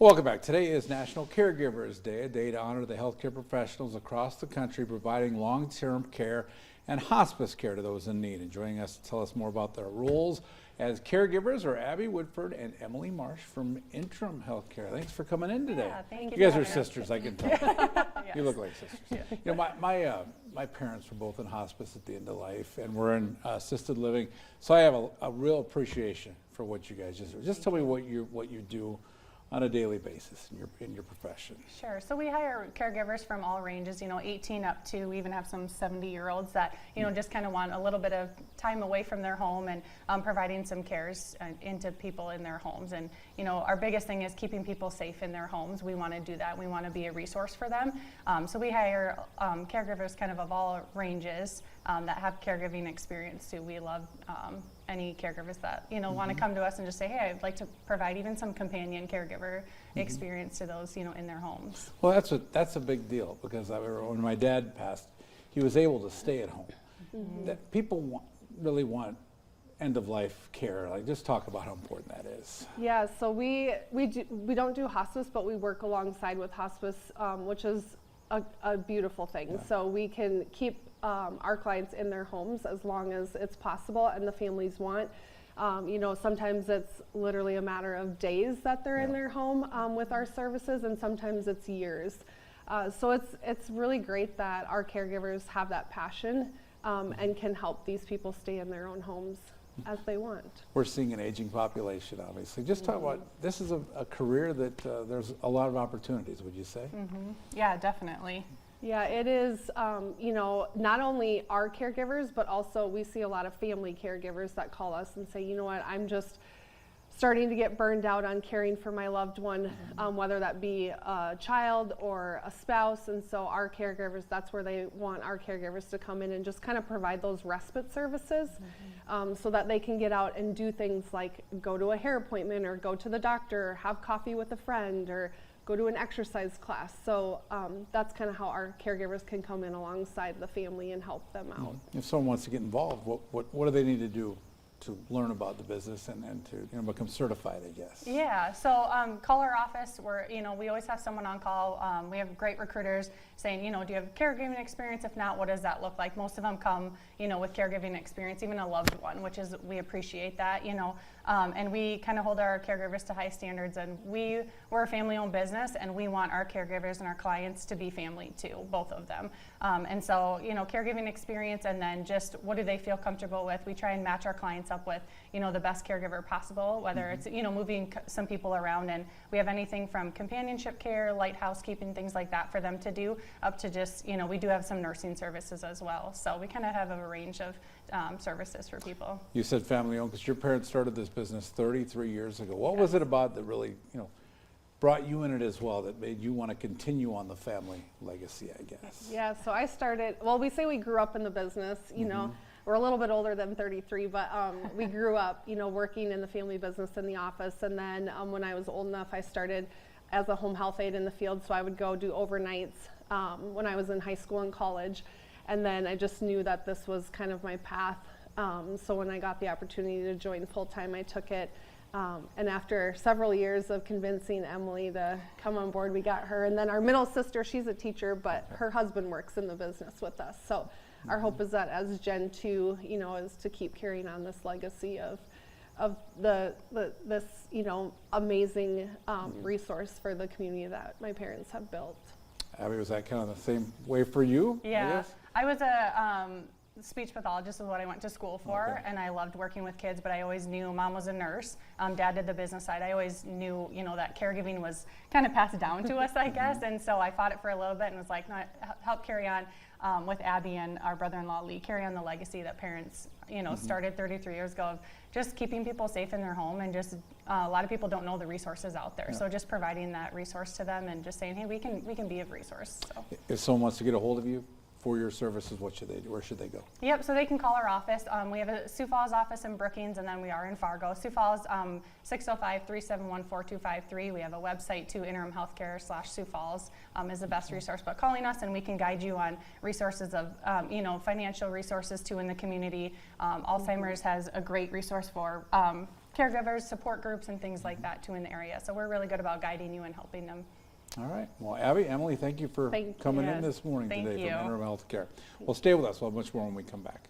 Welcome back. Today is National Caregivers Day, a day to honor the healthcare professionals across the country providing long-term care and hospice care to those in need. And joining us to tell us more about their roles as caregivers are Abby Woodford and Emily Marsh from Interim HealthCare. Thanks for coming in today. Yeah, thank you. You guys are sisters, I can tell. Yes. You look like sisters. Yeah. You know, my parents were both in hospice at the end of life, and we're in assisted living. So I have a real appreciation for what you guys do. Just tell me what you do on a daily basis in your profession. Sure. So we hire caregivers from all ranges, 18 up to, we even have some 70-year-olds that, just kind of want a little bit of time away from their home and providing some cares into people in their homes. And, our biggest thing is keeping people safe in their homes. We want to do that. We want to be a resource for them. So we hire caregivers kind of all ranges that have caregiving experience too. We love any caregivers that want to come to us and just say, hey, I'd like to provide even some companion caregiver experience to those in their homes. Well, that's a big deal, because I remember when my dad passed, he was able to stay at home. That people really want end of life care. Like, just talk about how important that is. Yeah, so we don't do hospice, but we work alongside with hospice, which is a beautiful thing. Yeah. So we can keep our clients in their homes as long as it's possible and the families want. Sometimes it's literally a matter of days that they're in their home with our services, and sometimes it's years. So it's really great that our caregivers have that passion and can help these people stay in their own homes as they want. We're seeing an aging population, obviously. Just talk about, this is a career that there's a lot of opportunities, would you say? Yeah, definitely. Yeah, it is, not only our caregivers, but also we see a lot of family caregivers that call us and say, you know what, I'm just starting to get burned out on caring for my loved one, whether that be a child or a spouse. And so our caregivers, that's where they want our caregivers to come in and just kind of provide those respite services so that they can get out and do things like go to a hair appointment or go to the doctor or have coffee with a friend or go to an exercise class. So that's kind of how our caregivers can come in alongside the family and help them out. If someone wants to get involved, what do they need to do to learn about the business and to become certified, I guess? Yeah, so call our office. We always have someone on call. We have great recruiters saying, do you have caregiving experience? If not, what does that look like? Most of them come, with caregiving experience, even a loved one, which is, we appreciate that, and we kind of hold our caregivers to high standards, and we're a family-owned business, and we want our caregivers and our clients to be family too, both of them. And so, caregiving experience, and then just what do they feel comfortable with? We try and match our clients up with, the best caregiver possible, whether it's, moving some people around, and we have anything from companionship care, light housekeeping, things like that for them to do, up to just, we do have some nursing services as well. So we kind of have a range of services for people. You said family-owned because your parents started this business 33 years ago. What was it about that really, brought you in it as well, that made you want to continue on the family legacy, I guess? Yeah, so I started, well, we say we grew up in the business, we're a little bit older than 33, but we grew up, working in the family business in the office. And then when I was old enough, I started as a home health aide in the field. So I would go do overnights when I was in high school and college. And then I just knew that this was kind of my path. So when I got the opportunity to join full-time, I took it. And after several years of convincing Emily to come on board, we got her. And then our middle sister, she's a teacher, but her husband works in the business with us. So our hope is that as Gen 2, is to keep carrying on this legacy of this, amazing resource for the community that my parents have built. Abby, was that kind of the same way for you? Yeah, I was a speech pathologist is what I went to school for, and I loved working with kids, but I always knew Mom was a nurse, Dad did the business side. I always knew, that caregiving was kind of passed down to us, I guess, and so I fought it for a little bit and was like, no, help carry on with Abby and our brother-in-law Lee, carry on the legacy that parents, started 33 years ago of just keeping people safe in their home, and just a lot of people don't know the resources out there, so just providing that resource to them and just saying, hey, we can be a resource. So. If someone wants to get a hold of you for your services, what should they do? Where should they go? Yep, so they can call our office. We have a Sioux Falls office in Brookings, and then we are in Fargo. Sioux Falls, 605-371-4253. We have a website too, Interim HealthCare /Sioux Falls is the best resource. But calling us, and we can guide you on resources of, financial resources too in the community. Alzheimer's has a great resource for caregivers, support groups, and things like that too in the area. So we're really good about guiding you and helping them. All right. Well, Abby, Emily, thank you for Thank coming in Yes. this morning Thank today you. from Interim Healthcare. Well, stay with us. We'll have much more when we come back.